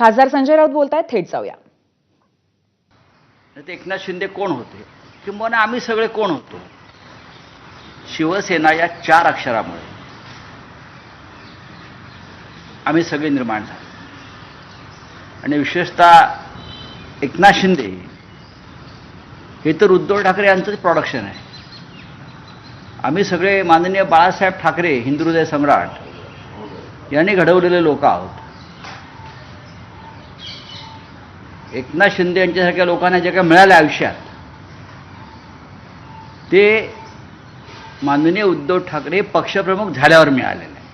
खासदार संजय राऊत बोलतायत, थेट जाऊया. एकनाथ शिंदे कोण होते किंवा आम्ही सगळे कोण होतो? शिवसेना या 4 अक्षरामुळे आम्ही सगळे निर्माण झालो. आणि विशेषतः एकनाथ शिंदे हे तर उद्धव ठाकरे यांचंच प्रोडक्शन आहे. आम्ही सगळे माननीय बाळासाहेब ठाकरे हिंदुहृदय सम्राट यांनी घडवलेले लोक आहोत. एकनाथ शिंदे यांच्यासारख्या लोकांना जे काय मिळालं आयुष्यात ते माननीय उद्धव ठाकरे पक्षप्रमुख झाल्यावर मिळालेलं आहे.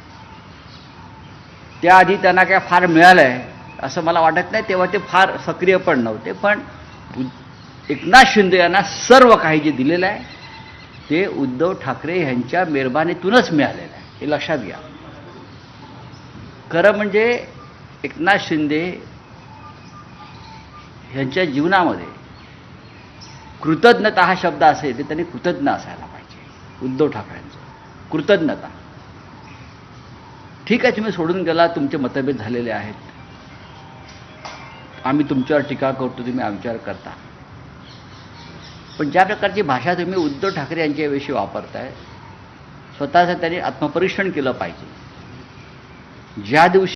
त्याआधी त्यांना काय फार मिळालं आहे असं मला वाटत नाही. तेव्हा ते फार सक्रिय पण नव्हते. पण एकनाथ शिंदे यांना सर्व काही जे दिलेलं आहे ते उद्धव ठाकरे यांच्या मेहरबानीतूनच मिळालेलं आहे, हे लक्षात घ्या. खरं म्हणजे एकनाथ शिंदे यांच्या जीवनामध्ये कृतज्ञता हा शब्द असेल तर त्यांनी कृतज्ञ असायला पाहिजे. उद्धव ठाकरेंचं कृतज्ञता. ठीक आहे, तुम्ही सोडून गेला, तुमचे मतभेद झालेले आहेत, आम्ही तुमच्यावर टीका करतो, तुम्ही आमच्यावर करता, पण ज्या प्रकारची भाषा तुम्ही उद्धव ठाकरे यांच्याविषयी वापरताय, स्वतःचं त्यांनी आत्मपरीक्षण केलं पाहिजे. ज्या दिवशी